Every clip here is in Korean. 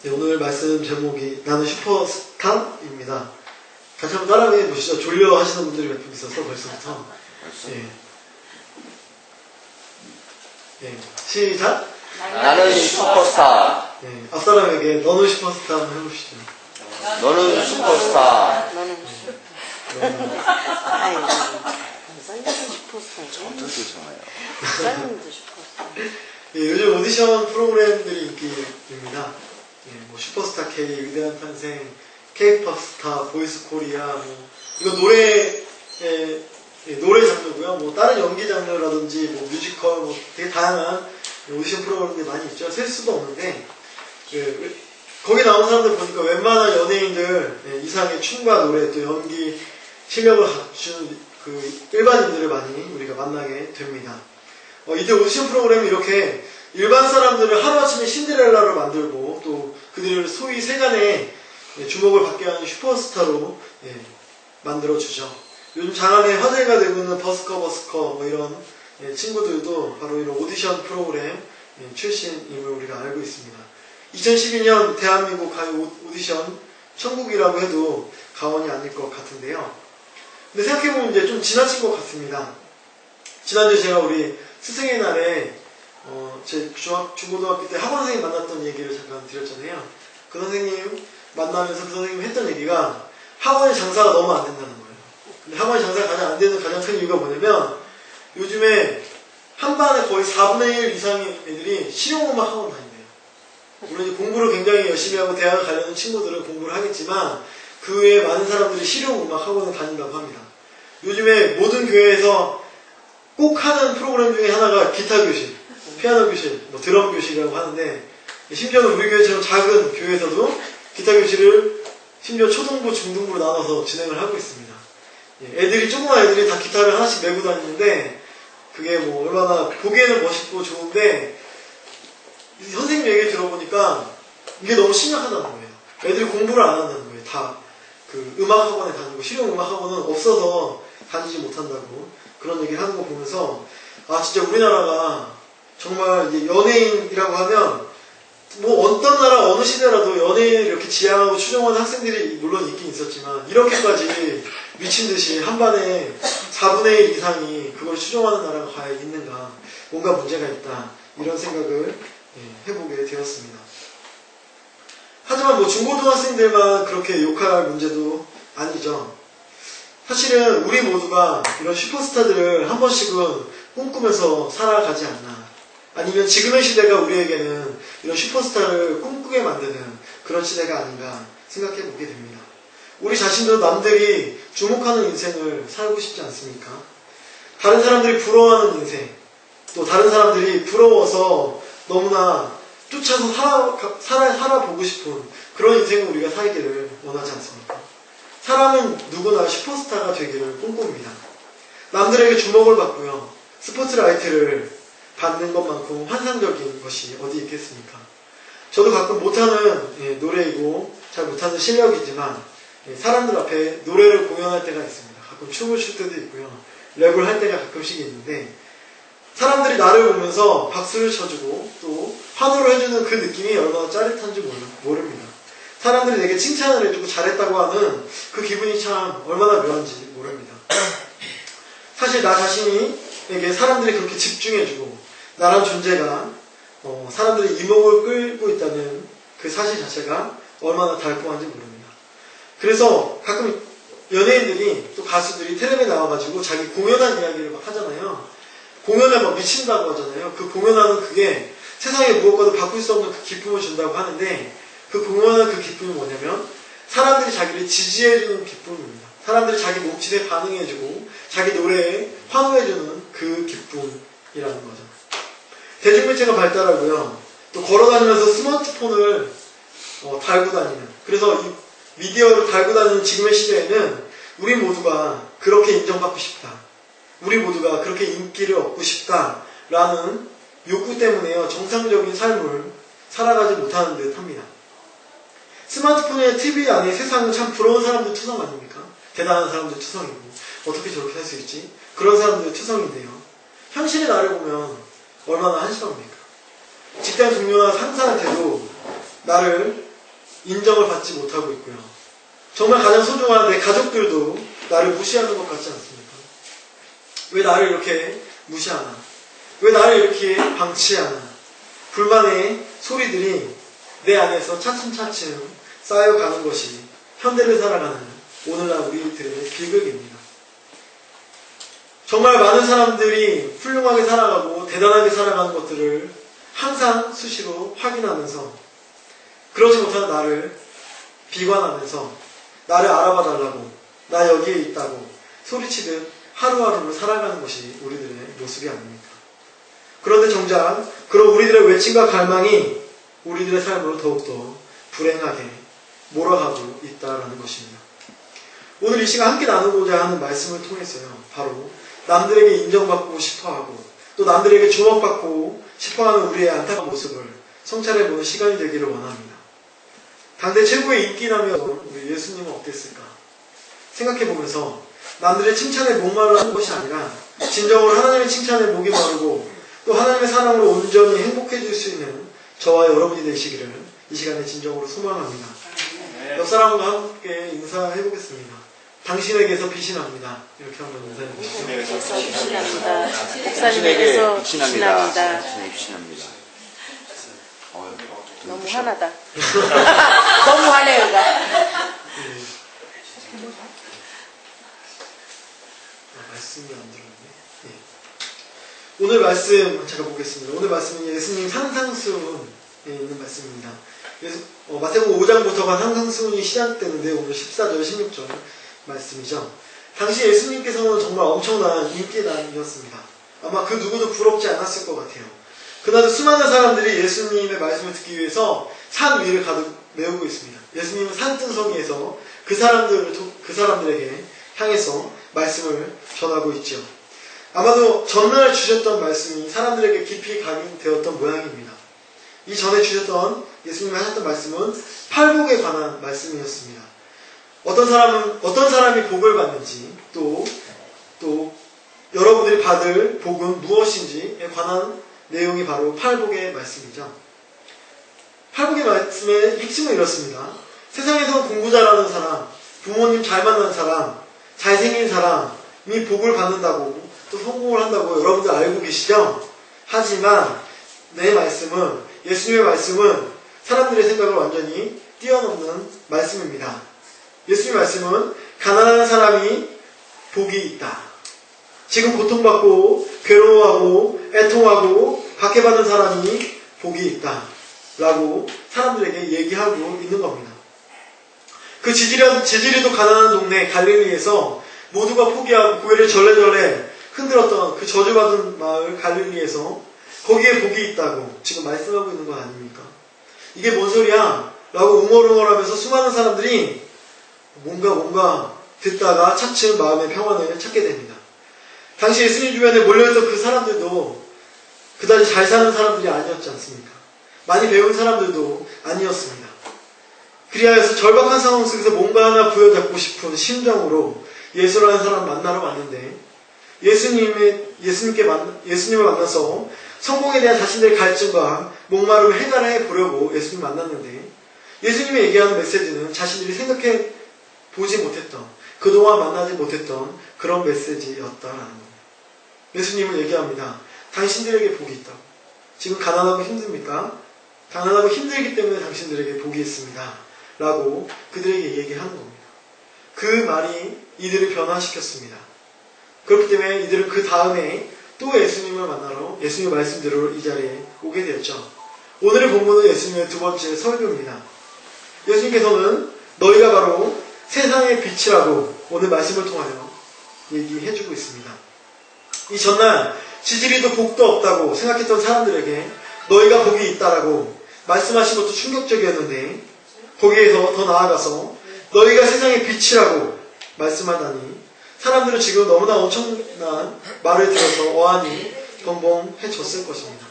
네, 오늘 말씀 제목이 나는 슈퍼스타입니다. 같이 한번 따라해 보시죠. 졸려 하시는 분들이 몇 분 있어서 벌써부터. 예. 예. 시작. 나는 슈퍼스타. 예. 앞사람에게 너는 슈퍼스타 한번 해보시죠. 너는 슈퍼스타. 너는 슈퍼스타. 아이, 쌀님도 슈퍼스타죠. 어떤 소리잖아요. 쌀님도 슈퍼스타. 예, 요즘 오디션 프로그램들이 인기입니다. 예, 뭐 슈퍼스타 K, 위대한 탄생, K-팝 스타, 보이스 코리아, 뭐 이거 노래 노래 장르고요. 뭐 다른 연기 장르라든지 뭐 뮤지컬, 뭐 되게 다양한 오디션 프로그램들이 많이 있죠. 셀 수도 없는데 거기 나온 사람들 보니까 웬만한 연예인들 이상의 춤과 노래 또 연기 실력을 갖춘 그 일반인들을 많이 우리가 만나게 됩니다. 이때 오디션 프로그램이 이렇게 일반 사람들을 하루아침에 신데렐라로 만들고 또 그들을 소위 세간에 주목을 받게 하는 슈퍼스타로 만들어주죠. 요즘 장안에 화제가 되고 있는 버스커 뭐 이런 친구들도 바로 이런 오디션 프로그램 출신임을 우리가 알고 있습니다. 2012년 대한민국 가요 오디션 천국이라고 해도 과언이 아닐 것 같은데요. 근데 생각해보면 이제 좀 지나친 것 같습니다. 지난주에 제가 우리 스승의 날에 제 중고등학교 때 학원 선생님 만났던 얘기를 잠깐 드렸잖아요. 그 선생님 만나면서 그 선생님이 했던 얘기가 학원의 장사가 너무 안 된다는 거예요. 근데 학원의 장사가 가장 안 되는 가장 큰 이유가 뭐냐면 요즘에 한 반에 거의 4분의 1 이상의 애들이 실용음악 학원 다닌대요. 물론 이제 공부를 굉장히 열심히 하고 대학을 가려는 친구들은 공부를 하겠지만 그 외에 많은 사람들이 실용음악 학원을 다닌다고 합니다. 요즘에 모든 교회에서 꼭 하는 프로그램 중에 하나가 기타 교실, 피아노 교실, 뭐 드럼 교실이라고 하는데 심지어는 우리 교회처럼 작은 교회에서도 기타 교실을 심지어 초등부, 중등부로 나눠서 진행을 하고 있습니다. 애들이 조그만 애들이 다 기타를 하나씩 메고 다니는데 그게 뭐 얼마나 보기에는 멋있고 좋은데 선생님 얘기 들어보니까 이게 너무 심각하다는 거예요. 애들이 공부를 안 한다는 거예요. 다 그 음악학원에 다니고 실용 음악학원은 없어서 다니지 못한다고 그런 얘기를 하는 거 보면서 아 진짜 우리나라가 정말 이제 연예인이라고 하면 뭐 어떤 나라 어느 시대라도 연예인을 이렇게 지향하고 추종하는 학생들이 물론 있긴 있었지만 이렇게까지 미친듯이 한 반에 4분의 1 이상이 그걸 추종하는 나라가 과연 있는가 뭔가 문제가 있다 이런 생각을 해보게 되었습니다. 하지만 뭐 중고등학생들만 그렇게 욕할 문제도 아니죠. 사실은 우리 모두가 이런 슈퍼스타들을 한 번씩은 꿈꾸면서 살아가지 않나. 아니면 지금의 시대가 우리에게는 이런 슈퍼스타를 꿈꾸게 만드는 그런 시대가 아닌가 생각해 보게 됩니다. 우리 자신도 남들이 주목하는 인생을 살고 싶지 않습니까? 다른 사람들이 부러워하는 인생, 또 다른 사람들이 부러워서 너무나 쫓아서 살아보고 싶은 그런 인생을 우리가 살기를 원하지 않습니까? 사람은 누구나 슈퍼스타가 되기를 꿈꿉니다. 남들에게 주목을 받고요. 스포트라이트를 받는 것만큼 환상적인 것이 어디 있겠습니까? 저도 가끔 못하는 노래이고 잘 못하는 실력이지만 사람들 앞에 노래를 공연할 때가 있습니다. 가끔 춤을 출 때도 있고요. 랩을 할 때가 가끔씩 있는데 사람들이 나를 보면서 박수를 쳐주고 또 환호를 해주는 그 느낌이 얼마나 짜릿한지 모릅니다. 사람들이 내게 칭찬을 해주고 잘했다고 하는 그 기분이 참 얼마나 묘한지 모릅니다. 사실 나 자신에게 사람들이 그렇게 집중해주고 나란 존재가 사람들의 이목을 끌고 있다는 그 사실 자체가 얼마나 달콤한지 모릅니다. 그래서 가끔 연예인들이 또 가수들이 텔레비에 나와가지고 자기 공연한 이야기를 막 하잖아요. 공연에 막 미친다고 하잖아요. 그 공연하는 그게 세상에 무엇과도 바꿀 수 없는 그 기쁨을 준다고 하는데 그 공연하는 그 기쁨이 뭐냐면 사람들이 자기를 지지해주는 기쁨입니다. 사람들이 자기 몸짓에 반응해주고 자기 노래에 환호해주는 그 기쁨이라는 거죠. 대중매체가 발달하고요. 또 걸어다니면서 스마트폰을 달고 다니는 그래서 이 미디어를 달고 다니는 지금의 시대에는 우리 모두가 그렇게 인정받고 싶다. 우리 모두가 그렇게 인기를 얻고 싶다라는 욕구 때문에요. 정상적인 삶을 살아가지 못하는 듯 합니다. 스마트폰의 TV 안에 세상은 참 부러운 사람들 투성 아닙니까? 대단한 사람들 투성이고 어떻게 저렇게 할 수 있지? 그런 사람들 투성인데요. 현실의 나를 보면 얼마나 한심합니까? 직장 동료나 상사한테도 나를 인정을 받지 못하고 있고요. 정말 가장 소중한 내 가족들도 나를 무시하는 것 같지 않습니까? 왜 나를 이렇게 무시하나? 왜 나를 이렇게 방치하나? 불만의 소리들이 내 안에서 차츰차츰 쌓여가는 것이 현대를 살아가는 오늘날 우리들의 비극입니다. 정말 많은 사람들이 훌륭하게 살아가고 대단하게 살아가는 것들을 항상 수시로 확인하면서 그러지 못하는 나를 비관하면서 나를 알아봐 달라고 나 여기에 있다고 소리치듯 하루하루를 살아가는 것이 우리들의 모습이 아닙니까? 그런데 정작 그런 우리들의 외침과 갈망이 우리들의 삶을 더욱더 불행하게 몰아가고 있다는 것입니다. 오늘 이 시간 함께 나누고자 하는 말씀을 통해서요. 바로 남들에게 인정받고 싶어하고 또 남들에게 주목받고 싶어하는 우리의 안타까운 모습을 성찰해보는 시간이 되기를 원합니다. 당대 최고의 인기남이었던 우리 예수님은 어땠을까? 생각해보면서 남들의 칭찬에 목말라 하는 것이 아니라 진정으로 하나님의 칭찬에 목이 마르고 또 하나님의 사랑으로 온전히 행복해질 수 있는 저와 여러분이 되시기를 이 시간에 진정으로 소망합니다. 옆 사람과 함께 인사해보겠습니다. 당신에게서 빛이 납니다. 이렇게 한번 인사해보시죠. 빛이 납니다. 당신에게 목사님에게서 빛이 빛이 납니다. 납니다. 당신에게 빛이 납니다. 너무 화나다. 너무 화내요, 이거. 말씀이 안 들었네. 예. 오늘 말씀 제가 보겠습니다. 오늘 말씀은 예수님 산상수훈에 있는 말씀입니다. 마태복음 5장부터가 산상수훈이 시작되는데 오늘 14절, 16절 말씀이죠. 당시 예수님께서는 정말 엄청난 인기남이었습니다. 아마 그 누구도 부럽지 않았을 것 같아요. 그날도 수많은 사람들이 예수님의 말씀을 듣기 위해서 산 위를 가득 메우고 있습니다. 예수님은 산등성이에서 그 사람들에게 향해서 말씀을 전하고 있죠. 아마도 전날 주셨던 말씀이 사람들에게 깊이 각인되었던 모양입니다. 이 전에 주셨던 예수님이 하셨던 말씀은 팔복에 관한 말씀이었습니다. 어떤 사람이 복을 받는지 또 여러분들이 받을 복은 무엇인지에 관한 내용이 바로 팔복의 말씀이죠. 팔복의 말씀의 핵심은 이렇습니다. 세상에서 공부 잘하는 사람, 부모님 잘 만나는 사람, 잘생긴 사람이 복을 받는다고 또 성공을 한다고 여러분들 알고 계시죠? 하지만 내 말씀은, 예수님의 말씀은 사람들의 생각을 완전히 뛰어넘는 말씀입니다. 예수님의 말씀은 가난한 사람이 복이 있다. 지금 고통받고 괴로워하고 애통하고 박해받는 사람이 복이 있다. 라고 사람들에게 얘기하고 있는 겁니다. 그 지지리도 가난한 동네 갈릴리에서 모두가 포기하고 교회를 절레절레 흔들었던 그 저주받은 마을 갈릴리에서 거기에 복이 있다고 지금 말씀하고 있는 건 아닙니까? 이게 뭔 소리야? 라고 웅얼웅얼하면서 수많은 사람들이 뭔가 듣다가 차츰 마음의 평안을 찾게 됩니다. 당시 예수님 주변에 몰려있던 그 사람들도 그다지 잘 사는 사람들이 아니었지 않습니까? 많이 배운 사람들도 아니었습니다. 그리하여서 절박한 상황 속에서 뭔가 하나 부여잡고 싶은 심정으로 예수라는 사람 만나러 왔는데 예수님을 만나서 성공에 대한 자신들의 갈증과 목마름을 해결해 보려고 예수님을 만났는데 예수님이 얘기하는 메시지는 자신들이 생각해 보지 못했던, 그동안 만나지 못했던 그런 메시지였다라는 겁니다. 예수님은 얘기합니다. 당신들에게 복이 있다고. 지금 가난하고 힘듭니까? 가난하고 힘들기 때문에 당신들에게 복이 있습니다. 라고 그들에게 얘기하는 겁니다. 그 말이 이들을 변화시켰습니다. 그렇기 때문에 이들은 그 다음에 또 예수님을 만나러 예수님의 말씀대로 이 자리에 오게 되었죠. 오늘의 본문은 예수님의 두 번째 설교입니다. 예수님께서는 너희가 바로 세상의 빛이라고 오늘 말씀을 통하여 얘기해주고 있습니다. 이 전날 지지리도 복도 없다고 생각했던 사람들에게 너희가 복이 있다라고 말씀하신 것도 충격적이었는데 거기에서 더 나아가서 너희가 세상의 빛이라고 말씀하다니 사람들은 지금 너무나 엄청난 말을 들어서 어안이 벙벙해졌을 것입니다.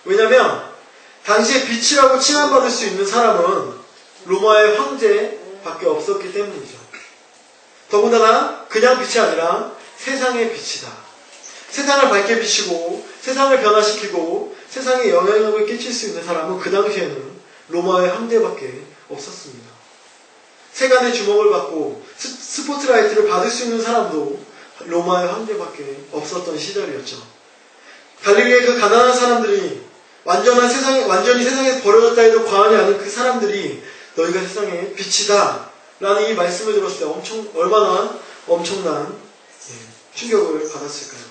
왜냐하면 당시에 빛이라고 칭함받을 수 있는 사람은 로마의 황제밖에 없었기 때문이죠. 더군다나 그냥 빛이 아니라 세상의 빛이다. 세상을 밝게 비추고 세상을 변화시키고 세상에 영향력을 끼칠 수 있는 사람은 그 당시에는 로마의 황제밖에 없었습니다. 세간의 주목을 받고 스포트라이트를 받을 수 있는 사람도 로마의 황제밖에 없었던 시절이었죠. 갈릴리의 그 가난한 사람들이 완전히 세상에 버려졌다 해도 과언이 아닌 그 사람들이 너희가 세상의 빛이다 라는 이 말씀을 들었을 때 얼마나 엄청난 충격을 받았을까요?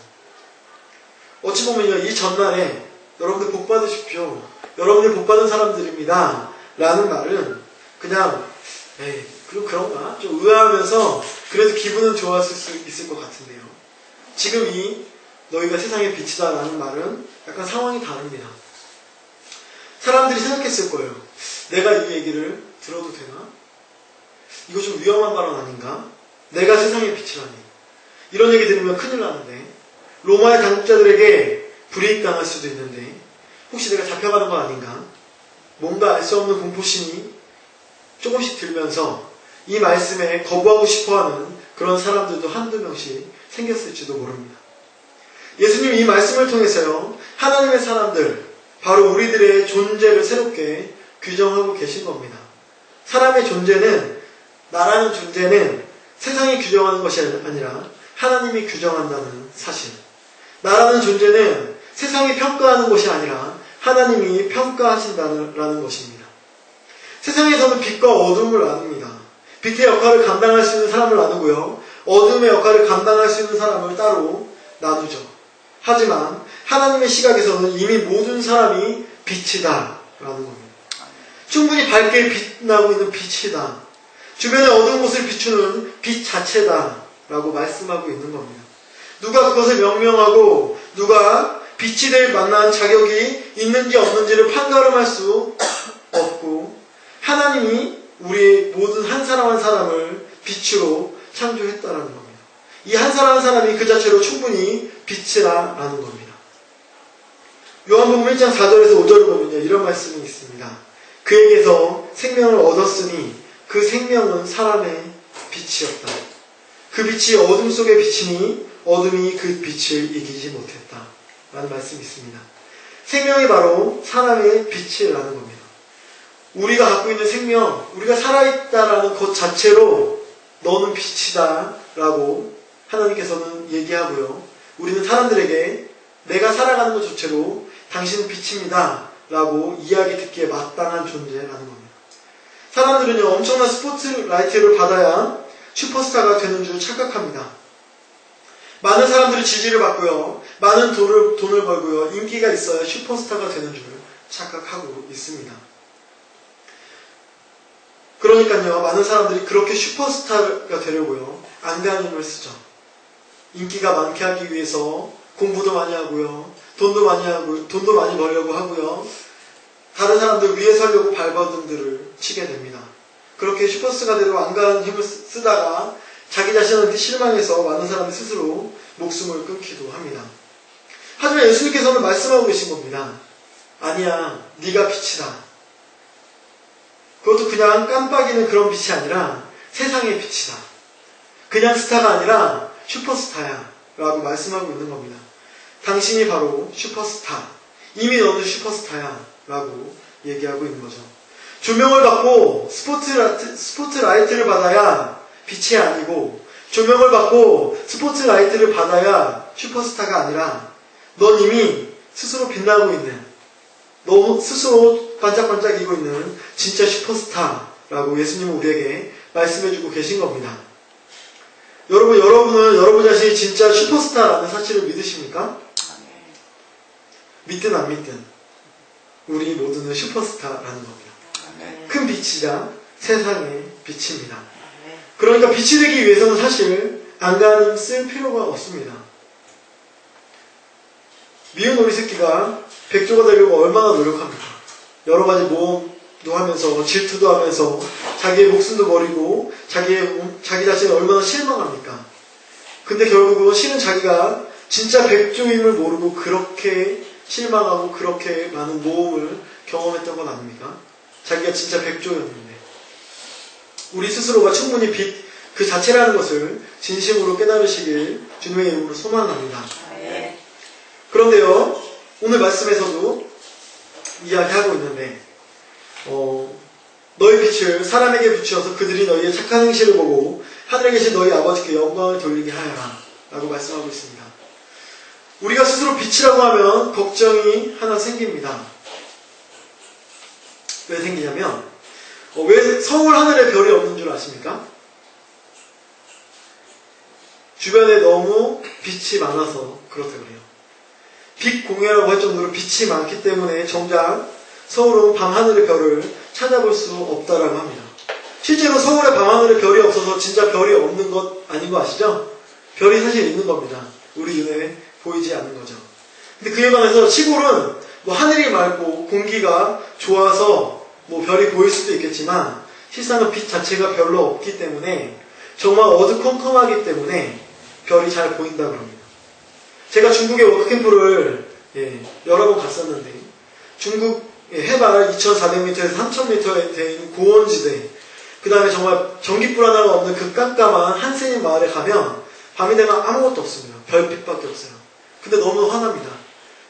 어찌 보면요, 이 전날에 여러분들 복 받으십시오. 여러분들 복 받은 사람들입니다 라는 말은 그냥 그런가? 좀 의아하면서 그래도 기분은 좋았을 수 있을 것 같은데요. 지금 이 너희가 세상의 빛이다 라는 말은 약간 상황이 다릅니다. 사람들이 생각했을 거예요. 내가 이 얘기를 들어도 되나? 이거 좀 위험한 발언 아닌가? 내가 세상의 빛이라니. 이런 얘기 들으면 큰일 나는데, 로마의 당국자들에게 불이익당할 수도 있는데, 혹시 내가 잡혀가는 거 아닌가? 뭔가 알 수 없는 공포심이 조금씩 들면서 이 말씀에 거부하고 싶어하는 그런 사람들도 한두 명씩 생겼을지도 모릅니다. 예수님 이 말씀을 통해서요, 하나님의 사람들, 바로 우리들의 존재를 새롭게 규정하고 계신 겁니다. 사람의 존재는, 나라는 존재는 세상이 규정하는 것이 아니라 하나님이 규정한다는 사실. 나라는 존재는 세상이 평가하는 것이 아니라 하나님이 평가하신다는 것입니다. 세상에서는 빛과 어둠을 나눕니다. 빛의 역할을 감당할 수 있는 사람을 나누고요, 어둠의 역할을 감당할 수 있는 사람을 따로 나누죠. 하지만 하나님의 시각에서는 이미 모든 사람이 빛이다 라는 겁니다. 충분히 밝게 빛나고 있는 빛이다. 주변의 어두운 곳을 비추는 빛 자체다 라고 말씀하고 있는 겁니다. 누가 그것을 명명하고 누가 빛이 될 만한 자격이 있는지 없는지를 판가름할 수 없고, 하나님이 우리 모든 한 사람 한 사람을 빛으로 창조했다라는 겁니다. 이 한 사람 한 사람이 그 자체로 충분히 빛이라는 겁니다. 요한복음 1장 4절에서 5절을 보면요, 이런 말씀이 있습니다. 그에게서 생명을 얻었으니 그 생명은 사람의 빛이었다. 그 빛이 어둠 속에 비치니 어둠이 그 빛을 이기지 못했다 라는 말씀이 있습니다. 생명이 바로 사람의 빛이라는 겁니다. 우리가 갖고 있는 생명, 우리가 살아있다라는 것 자체로 너는 빛이다 라고 하나님께서는 얘기하고요, 우리는 사람들에게 내가 살아가는 것 자체로 당신은 빛입니다 라고 이야기 듣기에 마땅한 존재라는 겁니다. 사람들은요, 엄청난 스포트라이트를 받아야 슈퍼스타가 되는 줄 착각합니다. 많은 사람들이 지지를 받고요, 많은 돈을 벌고요, 인기가 있어야 슈퍼스타가 되는 줄 착각하고 있습니다. 그러니까요, 많은 사람들이 그렇게 슈퍼스타가 되려고요, 안간힘을 쓰죠. 인기가 많게 하기 위해서 공부도 많이 하고요, 돈도 많이 벌려고 하고요, 다른 사람들 위에 서려고 발버둥들을 치게 됩니다. 그렇게 슈퍼스타가 되려고 안간한 힘을 쓰다가 자기 자신한테 실망해서 많은 사람이 스스로 목숨을 끊기도 합니다. 하지만 예수님께서는 말씀하고 계신 겁니다. 아니야, 네가 빛이다. 그것도 그냥 깜빡이는 그런 빛이 아니라 세상의 빛이다. 그냥 스타가 아니라 슈퍼스타야 라고 말씀하고 있는 겁니다. 당신이 바로 슈퍼스타, 이미 너는 슈퍼스타야 라고 얘기하고 있는 거죠. 조명을 받고 스포트라이트를 받아야 빛이 아니고, 조명을 받고 스포트라이트를 받아야 슈퍼스타가 아니라 넌 이미 스스로 빛나고 있는, 너 스스로 반짝반짝이고 있는 진짜 슈퍼스타라고 예수님은 우리에게 말씀해주고 계신 겁니다. 여러분은 여러분 자신이 진짜 슈퍼스타라는 사실을 믿으십니까? 믿든 안 믿든 우리 모두는 슈퍼스타라는 겁니다. 큰 빛이자 세상의 빛입니다. 그러니까 빛이 되기 위해서는 사실 안간힘 쓸 필요가 없습니다. 미운 우리 새끼가 백조가 되려고 얼마나 노력합니까? 여러 가지 모험도 하면서, 질투도 하면서, 자기의 목숨도 버리고, 자기 자신을 얼마나 실망합니까? 근데 결국은 실은 자기가 진짜 백조임을 모르고 그렇게 실망하고 그렇게 많은 모험을 경험했던 건 아닙니까? 자기가 진짜 백조였는데. 우리 스스로가 충분히 빛 그 자체라는 것을 진심으로 깨달으시길 주님의 이름으로 소망합니다. 그런데요, 오늘 말씀에서도 이야기하고 있는데 너희 빛을 사람에게 비추어서 그들이 너희의 착한 행실을 보고 하늘에 계신 너희 아버지께 영광을 돌리게 하여라 라고 말씀하고 있습니다. 우리가 스스로 빛이라고 하면 걱정이 하나 생깁니다. 왜 생기냐면 왜 서울 하늘에 별이 없는 줄 아십니까? 주변에 너무 빛이 많아서 그렇다고 그래요. 빛공해라고 할 정도로 빛이 많기 때문에 정작 서울은 밤하늘의 별을 찾아볼 수 없다라고 합니다. 실제로 서울의 밤하늘에 별이 없어서 진짜 별이 없는 것 아닌 거 아시죠? 별이 사실 있는 겁니다. 우리 눈에 보이지 않는 거죠. 근데 그에 반해서 시골은 뭐 하늘이 맑고 공기가 좋아서 뭐 별이 보일 수도 있겠지만 실상은 빛 자체가 별로 없기 때문에 정말 어두컴컴하기 때문에 별이 잘 보인다고 합니다. 제가 중국의 워크캠프를 여러 번 갔었는데 중국 해발 2,400m에서 3,000m에 된 고원지대, 그 다음에 정말 전기불 하나가 없는 그 깜깜한 한센인 마을에 가면 밤이 되면 아무것도 없습니다. 별빛밖에 없어요. 근데 너무 환합니다.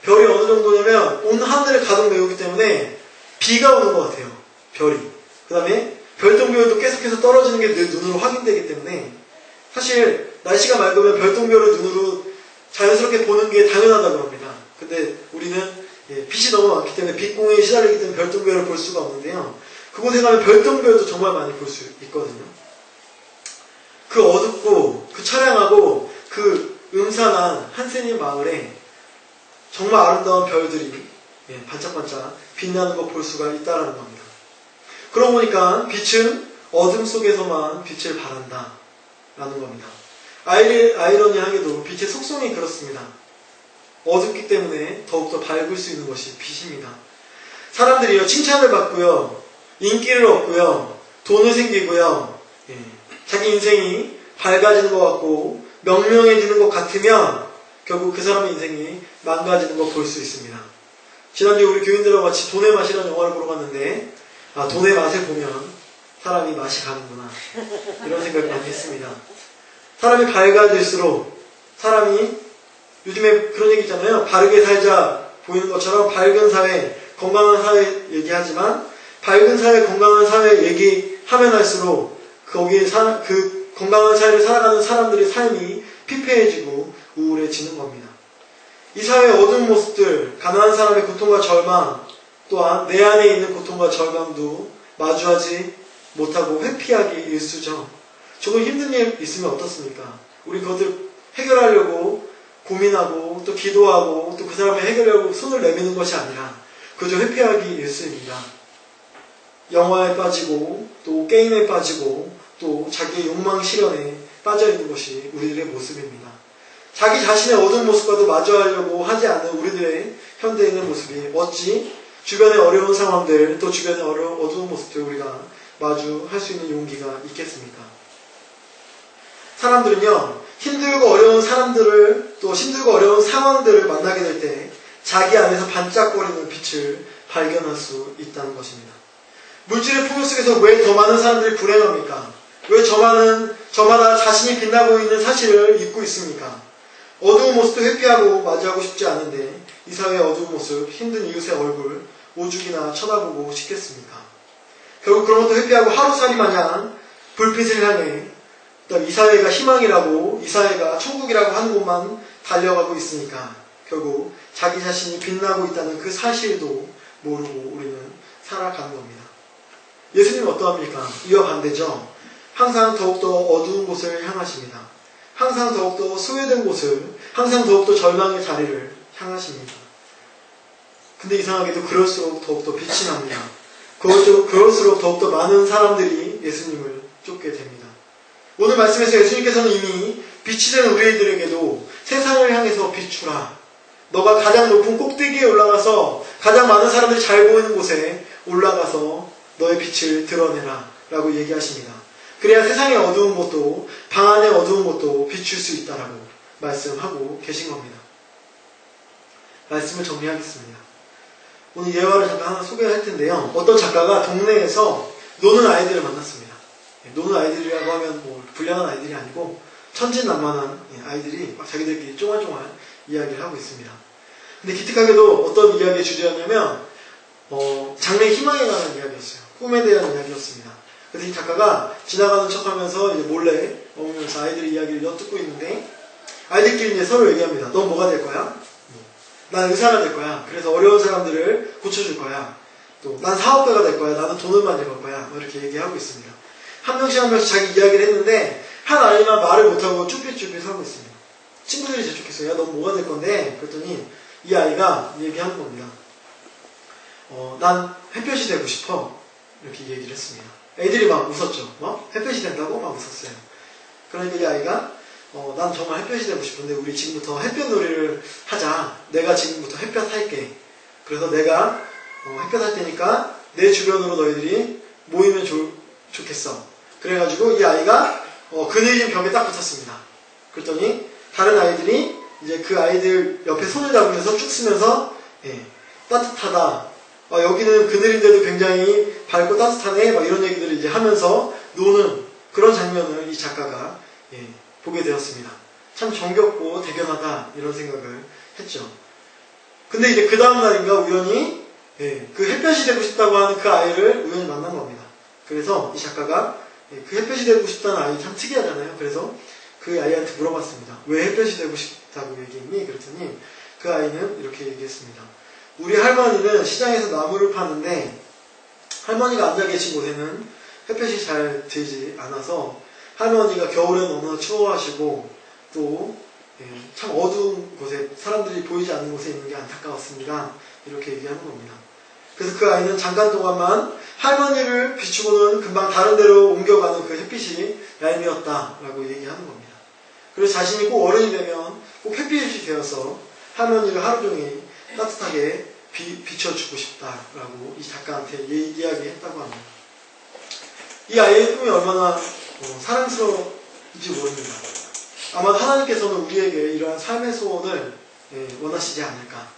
별이 어느 정도냐면 온 하늘을 가득 메우기 때문에 비가 오는 것 같아요. 별이. 그 다음에 별똥별도 계속해서 떨어지는 게 늘 눈으로 확인되기 때문에 사실 날씨가 맑으면 별똥별을 눈으로 자연스럽게 보는 게 당연하다고 합니다. 근데 우리는 빛이 너무 많기 때문에 빛공해에 시달리기 때문에 별똥별을 볼 수가 없는데요. 그곳에 가면 별똥별도 정말 많이 볼 수 있거든요. 그 어둡고 그 처량하고 그 음산한 한센인 마을에 정말 아름다운 별들이 반짝반짝 빛나는 거 볼 수가 있다는 겁니다. 그러고 보니까 빛은 어둠 속에서만 빛을 발한다 라는 겁니다. 아이러니하게도 빛의 속성이 그렇습니다. 어둡기 때문에 더욱더 밝을 수 있는 것이 빛입니다. 사람들이요, 칭찬을 받고요, 인기를 얻고요, 돈을 생기고요, 자기 인생이 밝아지는 것 같고 명명해지는 것 같으면 결국 그 사람의 인생이 망가지는 걸 볼 수 있습니다. 지난주에 우리 교인들하고 같이 돈의 맛이라는 영화를 보러 갔는데 돈의 맛을 보면 사람이 맛이 가는구나 이런 생각을 많이 했습니다. 사람이 밝아질수록 사람이 요즘에 그런 얘기 있잖아요. 바르게 살자 보이는 것처럼 밝은 사회, 건강한 사회 얘기하지만 밝은 사회, 건강한 사회 얘기하면 할수록 거기에 그 건강한 사회를 살아가는 사람들의 삶이 피폐해지고 우울해지는 겁니다. 이 사회의 어두운 모습들, 가난한 사람의 고통과 절망, 또한 내 안에 있는 고통과 절망도 마주하지 못하고 회피하기 일쑤죠. 조금 힘든 일 있으면 어떻습니까? 우리 그것들 해결하려고 고민하고 또 기도하고 또 그 사람을 해결하려고 손을 내미는 것이 아니라 그저 회피하기 일쑤입니다. 영화에 빠지고 또 게임에 빠지고 또 자기의 욕망 실현에 빠져있는 것이 우리들의 모습입니다. 자기 자신의 어두운 모습과도 마주하려고 하지 않는 우리들의 현대인의 모습이 어찌 주변의 어려운 상황들 또 주변의 어두운 모습들 우리가 마주할 수 있는 용기가 있겠습니까? 사람들은요, 힘들고 어려운 사람들을 또 힘들고 어려운 상황들을 만나게 될 때 자기 안에서 반짝거리는 빛을 발견할 수 있다는 것입니다. 물질의 풍요 속에서 왜 더 많은 사람들이 불행합니까? 왜 저마다 자신이 빛나고 있는 사실을 잊고 있습니까? 어두운 모습도 회피하고 마주하고 싶지 않은데 이 사회의 어두운 모습, 힘든 이웃의 얼굴 오죽이나 쳐다보고 싶겠습니까? 결국 그런 것도 회피하고 하루살이 마냥 불빛을 향해 이 사회가 희망이라고, 이 사회가 천국이라고 하는 곳만 달려가고 있으니까 결국 자기 자신이 빛나고 있다는 그 사실도 모르고 우리는 살아가는 겁니다. 예수님은 어떠합니까? 이와 반대죠. 항상 더욱더 어두운 곳을 향하십니다. 항상 더욱더 소외된 곳을, 항상 더욱더 절망의 자리를 향하십니다. 근데 이상하게도 그럴수록 더욱더 빛이 납니다. 그럴수록 더욱더 많은 사람들이 예수님을 쫓게 됩니다. 오늘 말씀에서 예수님께서는 이미 빛이 된 우리들에게도 세상을 향해서 비추라. 너가 가장 높은 꼭대기에 올라가서 가장 많은 사람들이 잘 보이는 곳에 올라가서 너의 빛을 드러내라 라고 얘기하십니다. 그래야 세상의 어두운 곳도 방 안의 어두운 곳도 비출 수 있다라고 말씀하고 계신 겁니다. 말씀을 정리하겠습니다. 오늘 예화를 잠깐 하나 소개할 텐데요. 어떤 작가가 동네에서 노는 아이들을 만났습니다. 노는 아이들이라고 하면 뭐 불량한 아이들이 아니고 천진난만한 아이들이 막 자기들끼리 쫑알쫑알 이야기를 하고 있습니다. 근데 기특하게도 어떤 이야기의 주제였냐면 장래의 희망에 관한 이야기였어요. 꿈에 대한 이야기였습니다. 그래서 이 작가가 지나가는 척하면서 이제 몰래 머물면서 아이들의 이야기를 엿듣고 있는데 아이들끼리 이제 서로 얘기합니다. 넌 뭐가 될 거야? 난 의사가 될 거야. 그래서 어려운 사람들을 고쳐줄 거야. 또 난 사업가가 될 거야. 나는 돈을 많이 벌 거야. 뭐 이렇게 얘기하고 있습니다. 한 명씩 자기 이야기를 했는데 한 아이만 말을 못하고 쭈삣쭈삣 하고 있습니다. 친구들이 재촉했어요. 야, 넌 뭐가 될 건데? 그랬더니 이 아이가 얘기하는 겁니다. 난 햇볕이 되고 싶어. 이렇게 얘기를 했습니다. 애들이 막 웃었죠. 뭐? 햇볕이 된다고? 막 웃었어요. 그러니까 이 아이가 난 정말 햇볕이 되고 싶은데 우리 지금부터 햇볕 놀이를 하자. 내가 지금부터 햇볕 할게. 그래서 내가 햇볕 할 테니까 내 주변으로 너희들이 모이면 좋겠어. 그래가지고 이 아이가 그늘진 벽에 딱 붙었습니다. 그랬더니 다른 아이들이 이제 그 아이들 옆에 손을 잡으면서 쭉 쓰면서 따뜻하다. 여기는 그늘인데도 굉장히 밝고 따뜻하네. 막 이런 얘기들을 이제 하면서 노는 그런 장면을 이 작가가 보게 되었습니다. 참 정겹고 대견하다 이런 생각을 했죠. 근데 이제 그 다음 날인가 우연히 그 햇볕이 되고 싶다고 하는 그 아이를 우연히 만난 겁니다. 그래서 이 작가가 그 햇볕이 되고 싶다는 아이 참 특이하잖아요. 그래서 그 아이한테 물어봤습니다. 왜 햇볕이 되고 싶다고 얘기했니? 그랬더니 그 아이는 이렇게 얘기했습니다. 우리 할머니는 시장에서 나무를 파는데 할머니가 앉아 계신 곳에는 햇볕이 잘 들지 않아서 할머니가 겨울엔 너무나 추워하시고 또 참 어두운 곳에 사람들이 보이지 않는 곳에 있는 게 안타까웠습니다. 이렇게 얘기하는 겁니다. 그래서 그 아이는 잠깐 동안만 할머니를 비추고는 금방 다른 데로 옮겨가는 그 햇빛이 얄미웠다라고 얘기하는 겁니다. 그래서 자신이 꼭 어른이 되면 꼭 햇빛이 되어서 할머니를 하루 종일 따뜻하게 비춰주고 싶다라고 이 작가한테 이야기했다고 합니다. 이 아이의 꿈이 얼마나 사랑스러운지 모릅니다. 아마 하나님께서는 우리에게 이러한 삶의 소원을 원하시지 않을까.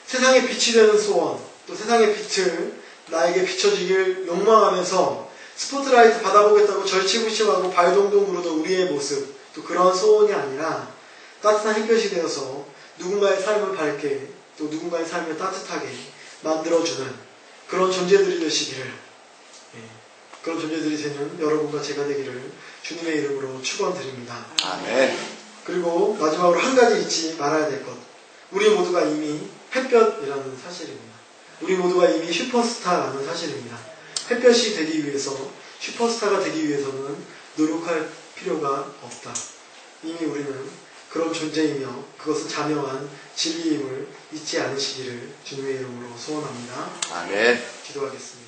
세상에 빛이 되는 소원, 또 세상의 빛을 나에게 비춰지길 욕망하면서 스포트라이트 받아보겠다고 절치부심하고 발동동 구르는 우리의 모습, 또 그런 소원이 아니라 따뜻한 햇볕이 되어서 누군가의 삶을 밝게 또 누군가의 삶을 따뜻하게 만들어주는 그런 존재들이 되시기를, 그런 존재들이 되는 여러분과 제가 되기를 주님의 이름으로 축원드립니다. 아멘. 그리고 마지막으로 한 가지 잊지 말아야 될 것. 우리 모두가 이미 햇볕이라는 사실입니다. 우리 모두가 이미 슈퍼스타라는 사실입니다. 햇볕이 되기 위해서, 슈퍼스타가 되기 위해서는 노력할 필요가 없다. 이미 우리는 그런 존재이며 그것은 자명한 진리임을 잊지 않으시기를 주님의 이름으로 소원합니다. 아멘. 기도하겠습니다.